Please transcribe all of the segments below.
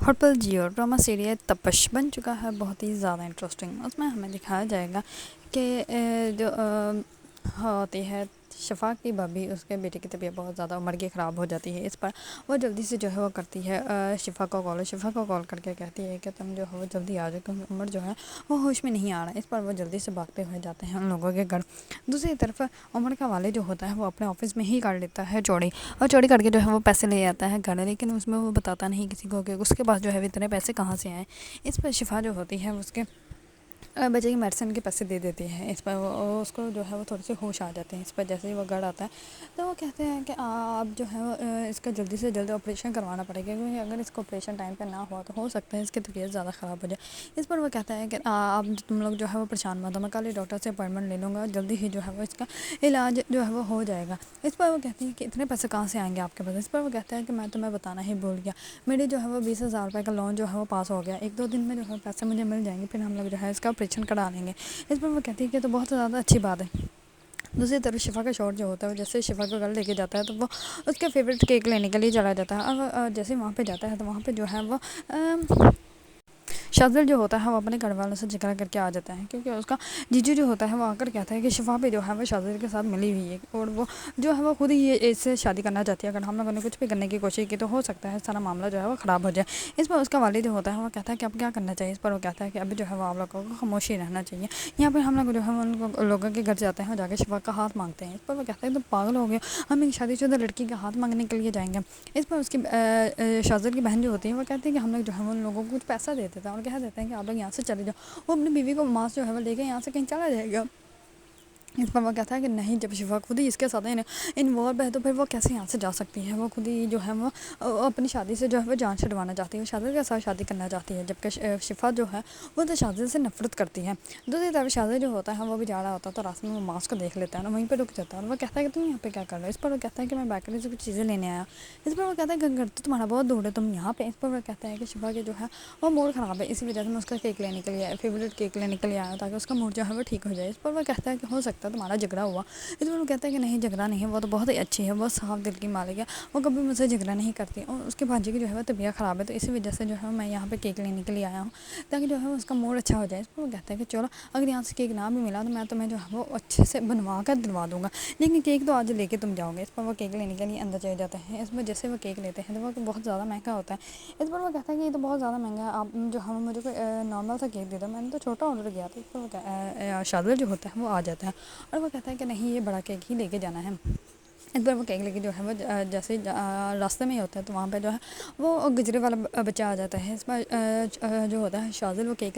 Hotel Jio drama serial تپش بن چکا ہے بہت ہی زیادہ انٹرسٹنگ۔ اس میں ہمیں دکھایا جائے گا کہ جو ہوتی ہے شفا کی بھابھی، اس کے بیٹے کی طبیعت بہت زیادہ عمر کی خراب ہو جاتی ہے۔ اس پر وہ جلدی سے جو ہے وہ کرتی ہے شفا کو کال کر کے کہتی ہے کہ تم جو ہے وہ جلدی آ جاؤ کیونکہ عمر جو ہے وہ ہوش میں نہیں آ رہا ہے۔ اس پر وہ جلدی سے بھاگتے ہوئے جاتے ہیں ان لوگوں کے گھر۔ دوسری طرف عمر کا والد جو ہوتا ہے وہ اپنے آفس میں ہی کر لیتا ہے چوری، اور چوری کر کے جو ہے وہ پیسے لے آتا ہے گھر، لیکن اس میں وہ بتاتا نہیں کسی کو کہ اس کے پاس جو ہے اتنے پیسے کہاں سے آئے۔ اس پر شفا جو ہوتی ہے اس کے بچے کی میڈیسن کے پیسے دے دیتی ہے۔ اس پر وہ اس کو جو ہے وہ تھوڑے سے ہوش آ جاتے ہیں۔ اس پر جیسے ہی وہ گھر آتا ہے تو وہ کہتے ہیں کہ آپ جو ہے اس کا جلدی سے جلد آپریشن کروانا پڑے گا، کیونکہ اگر اس کو آپریشن ٹائم پہ نہ ہوا تو ہو سکتا ہے اس کی طبیعت زیادہ خراب ہو جائے۔ اس پر وہ کہتا ہے کہ آپ تم لوگ جو ہے وہ پریشان مت ہو، میں کل ہی ڈاکٹر سے اپوائنٹمنٹ لے لوں گا، جلدی ہی جو ہے وہ اس کا علاج جو ہے وہ ہو جائے گا۔ اس پر وہ کہتی ہے کہ اتنے پیسے کہاں سے آئیں گے آپ کے پاس۔ اس پر وہ کہتا ہے کہ میں تمہیں بتانا ہی بھول گیا، میری جو ہے وہ 20,000 روپے کا لون جو ہے وہ پاس ہو گیا، 1-2 دن میں جو ہے پیسے مجھے مل جائیں گے، پھر ہم لوگ جو ہے اس کا آپریشن کرا لیں گے۔ اس پر وہ کہتی ہے کہ تو بہت زیادہ اچھی بات ہے۔ دوسری طرف شفا کا شوہر جو ہوتا ہے وہ جیسے شفا کو گھر لے کے جاتا ہے تو وہ اس کے فیوریٹ کیک لینے کے لیے چلا جاتا ہے، اور جیسے وہاں پہ جاتا ہے تو وہاں پہ جو ہے وہ شاذل جو ہوتا ہے وہ اپنے گھر والوں سے جھگڑا کر کے آ جاتا ہے، کیونکہ اس کا جیجو جو ہوتا ہے وہ آ کر کہتا ہے کہ شفا پہ جو ہے وہ شاذل کے ساتھ ملی ہوئی ہے، اور وہ جو ہے وہ خود ہی اس سے شادی کرنا چاہتی ہے۔ اگر ہم لوگوں نے کچھ بھی کرنے کی کوشش کی تو ہو سکتا ہے سارا معاملہ جو ہے وہ خراب ہو جائے۔ اس پر اس کا والد جو ہوتا ہے وہ کہتا ہے کہ اب کیا کرنا چاہیے۔ اس پر وہ کہتا ہے کہ ابھی جو ہے وہ آپ لوگوں کو خاموشی رہنا چاہیے۔ یہاں پہ ہم لوگ جو ہے ان لوگوں کے گھر جاتے ہیں اور جا کے شفا کا ہاتھ مانگتے ہیں۔ اس پر وہ کہتا ہے تم پاگل ہو گئے، ہم ایک شادی شدہ لڑکی کا ہاتھ مانگنے کے لیے جائیں گے۔ اس پر اس کی شاذل کی بہن جو ہوتی ہے وہ کہتی ہے کہ ہم لوگ جو ہے ان لوگوں کو کچھ پیسہ دے دیتے ہیں اور کہہ دیتے ہیں کہ آپ لوگ یہاں سے چلے جاؤ، وہ اپنی بیوی کو ماس جو ہے وہ لے کے یہاں سے کہیں چلا جائے گا۔ اس پر وہ کہتا ہے کہ نہیں، جب شفا خود ہی اس کے ساتھ انوالو ہے تو پھر وہ کیسے یہاں سے جا سکتی ہے، وہ خود ہی جو ہے وہ اپنی شادی سے جو ہے وہ جان چھڑوانا چاہتی ہے، وہ شاذل کے ساتھ شادی کرنا چاہتی ہے، جبکہ شفا جو ہے وہ تو شاذل سے نفرت کرتی ہے۔ دوسری طرف شاذل جو ہوتا ہے وہ بھی جا رہا ہوتا ہے تو راستے میں وہ ماس کو دیکھ لیتا ہے اور وہیں پہ رک جاتا ہے، اور وہ کہتا ہے کہ تم یہاں پہ کیا کر رہے ہو۔ اس پر وہ کہتا ہے کہ میں بیکری سے کچھ چیزیں لینے آیا۔ اس پر وہ کہتا ہے کہ گھر تو تمہارا بہت دور ہے، تم یہاں پہ۔ اس پر وہ کہتا ہے کہ شفا کے جو ہے وہ موڈ خراب ہے، اسی وجہ سے میں اس کا کیک لینے کے لیے فیوریٹ کیک لینے کے لیے آیا تاکہ اس کا موڈ جو ہے وہ ٹھیک ہو جائے۔ اس پر وہ کہتا ہے کہ ہو سکتا ہے تمہارا جھگڑا ہوا۔ اس پر وہ کہتا ہے کہ نہیں، جھگڑا نہیں، وہ تو بہت ہی اچھی ہے، وہ صاف دل کی مالک ہے، وہ کبھی مجھ سے جھگڑا نہیں کرتی، اور اس کے بھانجے کی جو ہے وہ طبیعت خراب ہے، تو اسی وجہ سے جو ہے میں یہاں پہ کیک لینے کے لیے آیا ہوں تاکہ جو ہے اس کا موڈ اچھا ہو جائے۔ اس پر وہ کہتا ہے کہ چلو اگر یہاں سے کیک نہ بھی ملا تو میں تمہیں جو ہے وہ اچھے سے بنوا کر دلوا دوں گا، لیکن کیک تو آج لے کے تم جاؤ گے۔ اس پر وہ کیک لینے کے لیے اندر چلے جاتے ہیں۔ اس میں جیسے وہ کیک لیتے ہیں تو وہ بہت زیادہ مہنگا ہوتا ہے۔ اس پر وہ کہتا ہے کہ یہ تو بہت زیادہ مہنگا ہے، آپ جو ہے مجھے کوئی نارمل سا کیک دے دو، میں نے تو چھوٹا آڈر کیا تھا۔ اس پر وہ شاذل جو ہوتا ہے وہ آ جاتا ہے اور وہ کہتا ہے کہ نہیں، یہ بڑا کیک ہی لے کے جانا ہے۔ اس پر وہ کیک لے کے جو ہے وہ جیسے راستے میں ہی ہوتا ہے تو وہاں پہ جو ہے وہ گجرے والا بچہ آ جاتا ہے۔ اس پر جو ہوتا ہے شاذل وہ کیک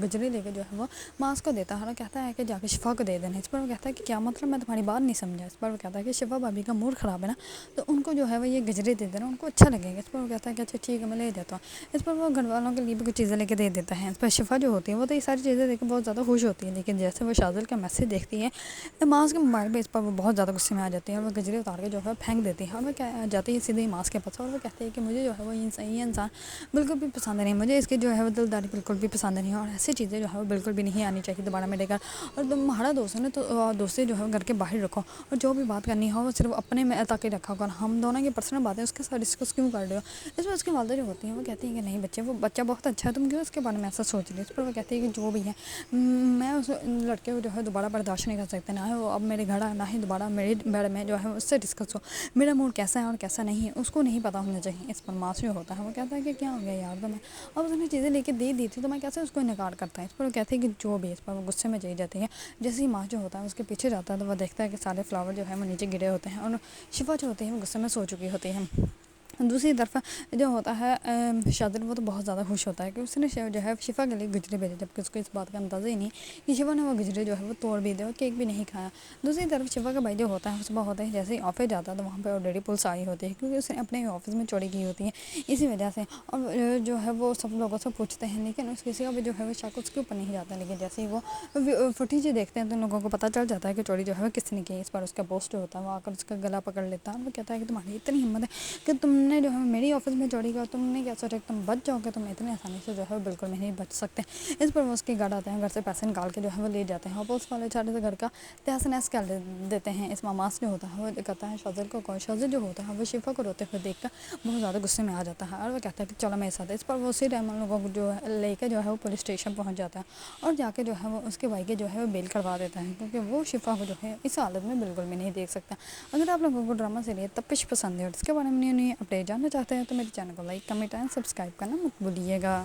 گجرے لے کے جو ہے وہ ماس کو دیتا ہے اور کہتا ہے کہ جا کے شفا کو دے دینا۔ اس پر وہ کہتا ہے کہ کیا مطلب، میں تمہاری بات نہیں سمجھا۔ اس پر وہ کہتا ہے کہ شفا بھابھی کا موڈ خراب ہے نا، تو ان کو جو ہے وہ یہ گجرے دے دینا، ان کو اچھا لگے گا۔ اس پر وہ کہتا ہے کہ اچھا ٹھیک ہے، میں لے دیتا ہوں۔ اس پر وہ گھر والوں کے لیے بھی کچھ چیزیں لے کے دے دیتا ہے۔ اس پر شفا جو ہوتی ہے وہ تو یہ ساری چیزیں دیکھ کے بہت زیادہ خوش ہوتی ہے، لیکن جیسے وہ شاذل کا میسج دیکھتی ہے ماس کے موبائل پہ، اس پر وہ بہت زیادہ غصے میں آ جاتی ہے اور وہ گجرے اتار کے جو ہے پھینک دیتی ہے، اور وہ جاتی ہے سیدھے ماس کے پاس اور وہ کہتی ہے کہ مجھے جو ہے وہ یہ انسان بالکل بھی پسند نہیں، مجھے اس کی جو ہے وہ دلداری بالکل بھی پسند نہیں ہے، اور ایسی چیزیں جو ہے وہ بالکل بھی نہیں آنی چاہیے دوبارہ میرے گھر، اور تمہارا دوست ہے نا تو دوستی جو ہے گھر کے باہر رکھو، اور جو بھی بات کرنی ہو وہ صرف اپنے میں تک ہی رکھا کرو، ہم دونوں کی پرسنل باتیں اس کے ساتھ ڈسکس کیوں کر رہے ہو۔ اس میں اس کی والدہ جو ہوتی ہیں وہ کہتی ہیں کہ نہیں بچے، وہ بچہ بہت اچھا ہے، تم کیوں اس کے بارے میں ایسا سوچ رہی ہو۔ اس پر وہ کہتی ہے کہ جو بھی ہے میں اس لڑکے کو جو ہے دوبارہ برداشت نہیں کر سکتے، نہ وہ اب میرے گھر آئے، نہ ہی دوبارہ میرے بارے میں جو ہے اس سے ڈسکس ہو، میرا موڈ کیسا ہے اور کیسا نہیں ہے اس کو نہیں پتہ ہونا چاہیے۔ اس پر ماس جو ہوتا ہے وہ کہتا ہے کہ کیا ہو گیا یار، تو میں اب اس نے چیزیں لے کے دے دی تھی تو میں کیسے اس کو انکار کرتا ہے۔ اس پر وہ کہتے ہیں کہ جو بھی، اس پر وہ غصے میں چلی جاتی ہے۔ جیسے ہی ماس جو ہوتا ہے اس کے پیچھے جاتا ہے تو وہ دیکھتا ہے کہ سارے فلاور جو ہے وہ نیچے گرے ہوتے ہیں اور شفا جو ہوتی ہے وہ غصے میں سو چکی ہوتی ہے۔ دوسری طرف جو ہوتا ہے شاذل، وہ تو بہت زیادہ خوش ہوتا ہے کہ اس نے جو ہے شفا کے لیے گجرے بھیجے، جبکہ اس کو اس بات کا اندازہ ہی نہیں کہ شفا نے وہ گجرے جو ہے وہ توڑ بھی دے اور کیک بھی نہیں کھایا۔ دوسری طرف شفا کا بھائی جو ہوتا ہے صبح ہوتا ہے جیسے ہی آفس جاتا ہے تو وہاں پہ آلریڈی پولیس آئی ہوتی ہے، کیونکہ اس نے اپنے آفس میں چوری کی ہوتی ہے اسی وجہ سے، اور جو ہے وہ سب لوگوں سے پوچھتے ہیں لیکن اس کسی کا بھی جو ہے وہ شک اس کے اوپر نہیں جاتا، لیکن جیسے ہی وہ فوٹیج دیکھتے ہیں تو لوگوں کو پتہ چل جاتا ہے کہ چوری جو ہے وہ کس نے کی۔ اس پر اس کا باس جو ہوتا ہے وہ آ کر اس کا گلا پکڑ لیتا ہے اور وہ کہتا ہے کہ تمہاری اتنی ہمت ہے کہ تم نے جو ہے میری آفس میں چوری کا، تم نے کیا سوچا کہ تم بچ جاؤ گے، تم اتنے آسانی سے جو ہے بالکل بھی نہیں بچ سکتے۔ اس پر وہ اس کے گھر آتے ہیں، گھر سے پیسے نکال کے جو ہے وہ لے جاتے ہیں، اور پولیس والے چھاٹے سے گھر کا تہس نہس کر دیتے ہیں۔ اس ماماس جو ہوتا ہے وہ کہتا ہے شازر کو، کوئی شازر جو ہوتا ہے وہ شفا کو روتے ہوئے دیکھ کر بہت زیادہ غصے میں آ جاتا ہے، اور وہ کہتا ہے کہ چلو میرے ساتھ۔ اس پر وہ اسی ٹائم ان لوگوں کو جو ہے لے کے جو ہے وہ پولیس اسٹیشن پہنچ جاتا ہے، اور جا کے جو ہے وہ اس کے بھائی کے جو ہے وہ بیل کروا دیتا ہے، کیونکہ وہ شفا کو جو ہے اس حالت میں بالکل بھی نہیں دیکھ سکتا۔ اگر آپ لوگوں کو ڈرامہ سے لیے تپش پسند ہے اور اس کے بارے میں نہیں اپڈیٹ جاننا چاہتے ہیں تو میرے چینل کو لائک، کمنٹ اینڈ سبسکرائب کرنا مت بھولیے گا۔